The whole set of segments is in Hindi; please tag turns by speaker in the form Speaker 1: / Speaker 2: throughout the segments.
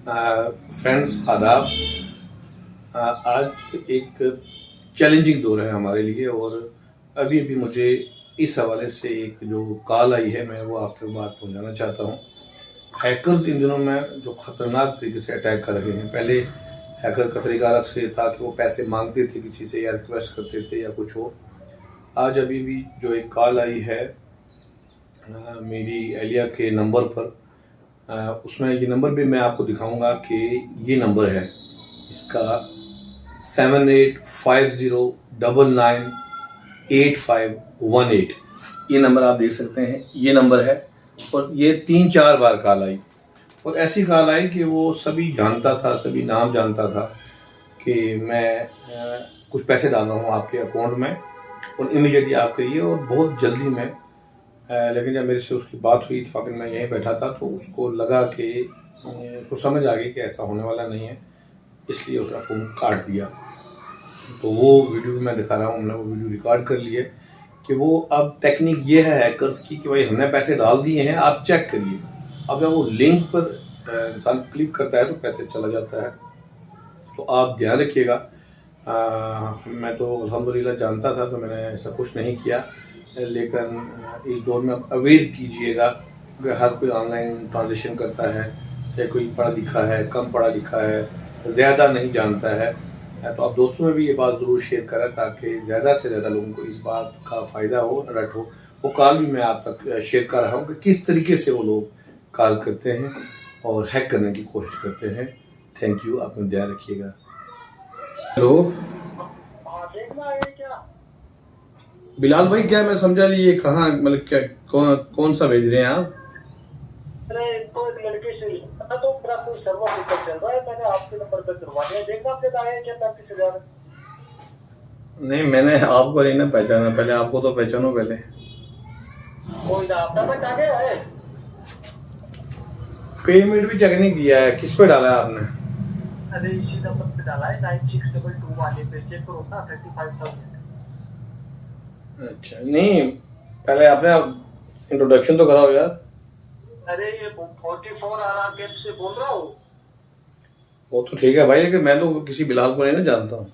Speaker 1: फ्रेंड्स आदाब। आज एक चैलेंजिंग दौर है हमारे लिए और अभी अभी मुझे इस हवाले से एक जो कॉल आई है मैं वो आपके बात पहुंचाना चाहता हूं। हैकर्स इन दिनों में जो ख़तरनाक तरीके से अटैक कर रहे हैं, पहले हैकर का तरीका अलग से था कि वो पैसे मांगते थे किसी से या रिक्वेस्ट करते थे या कुछ हो। आज अभी भी जो एक कॉल आई है मेरी एलिया के नंबर पर, उसमें ये नंबर भी मैं आपको दिखाऊंगा कि ये नंबर है इसका 7850998518। ये नंबर आप देख सकते हैं, ये नंबर है और ये 3-4 बार कॉल आई और ऐसी कॉल आई कि वो सभी जानता था, सभी नाम जानता था कि मैं कुछ पैसे डाल रहा हूँ आपके अकाउंट में और इमीडिएटली आप करिए और बहुत जल्दी में। लेकिन जब मेरे से उसकी बात हुई इत्फाकन मैं यहीं बैठा था तो उसको लगा कि उसको समझ आ गई कि ऐसा होने वाला नहीं है, इसलिए उसने फ़ोन काट दिया। तो वो वीडियो मैं दिखा रहा हूँ, हमने वो वीडियो रिकॉर्ड कर लिए कि वो अब टेक्निक ये है हैकर्स की कि भाई हमने पैसे डाल दिए हैं, आप चेक करिए। अब जब वो लिंक पर इंसान क्लिक करता है तो पैसे चला जाता है, तो आप ध्यान रखिएगा। मैं तो अल्हम्दुलिल्लाह जानता था तो मैंने ऐसा कुछ नहीं किया, लेकिन इस दौर में अवेयर कीजिएगा कि हर कोई ऑनलाइन ट्रांजेक्शन करता है, चाहे कोई पढ़ा लिखा है, कम पढ़ा लिखा है, ज़्यादा नहीं जानता है। तो आप दोस्तों में भी ये बात ज़रूर शेयर करें ताकि ज़्यादा से ज़्यादा लोगों को इस बात का फ़ायदा हो, रट हो। वो कॉल भी मैं आप तक शेयर कर रहा हूँ कि किस तरीके से वो लोग कॉल करते हैं और हैक करने की कोशिश करते हैं। थैंक यू, अपना ध्यान रखिएगा। हेलो बिलाल भाई, क्या मैं समझा नहीं, ये कहाँ मतलब क्या कौन सा भेज रहे हैं आप?
Speaker 2: अरे तो एक लड़के से तो मेरा कोई सर्वर दिक्कत चल रहा है, मैंने आपके नंबर पर करवा दिया, देखना आपके आए क्या 35,000।
Speaker 1: नहीं, मैंने आपको नहीं ना पहचाना, पहले आपको तो पहचानो पहले।
Speaker 2: कोई ना, आपका पेमेंट आ गया है?
Speaker 1: पेमेंट भी चेक नहीं किया है, किस पे डाला है आपने?
Speaker 2: अरे इसी नंबर पे डाला है 9622 वाले पे, चेक करो ना 35,000।
Speaker 1: अच्छा, नहीं पहले आपने इंट्रोडक्शन तो कराओ यार।
Speaker 2: अरे ये 44 आरा कैब से बोल रहा हूँ।
Speaker 1: वो तो ठीक है भाई, लेकिन मैं तो किसी बिलाल को नहीं ना जानता हूँ।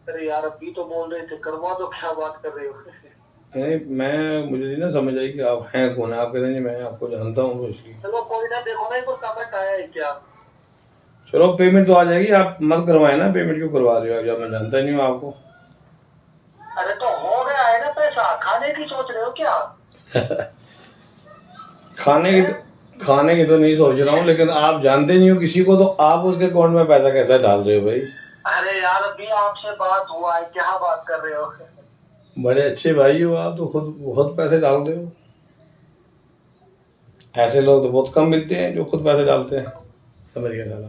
Speaker 2: अरे यार अभी तो बोल रहे थे, करवा दो, क्या बात कर रहे हो?
Speaker 1: नहीं, मुझे नहीं ना समझ आई कि आप हैं कौन है। आप कहते हैं मैं आपको जानता हूँ तो इसलिए।
Speaker 2: चलो कोई ना, देखो ना एक कमेंट आया है क्या?
Speaker 1: चलो पेमेंट तो आ जाएगी, आप मत करवाए ना। पेमेंट क्यों करवा रहे हो जब मैं जानता ही नहीं हूँ आपको?
Speaker 2: अरे तो हो गया है ना पैसा, खाने की सोच रहे हो क्या?
Speaker 1: खाने की तो नहीं सोच रहा हूँ, लेकिन आप जानते नहीं हो किसी को तो आप उसके अकाउंट में पैसा कैसे डाल रहे हो भाई?
Speaker 2: अरे यार अभी आपसे बात हुआ है, क्या बात कर रहे हो?
Speaker 1: बड़े अच्छे भाई हो आप तो, खुद बहुत पैसे डाल रहे हो। ऐसे लोग तो बहुत कम मिलते हैं जो खुद पैसे डालते हैं। समझ गया साला।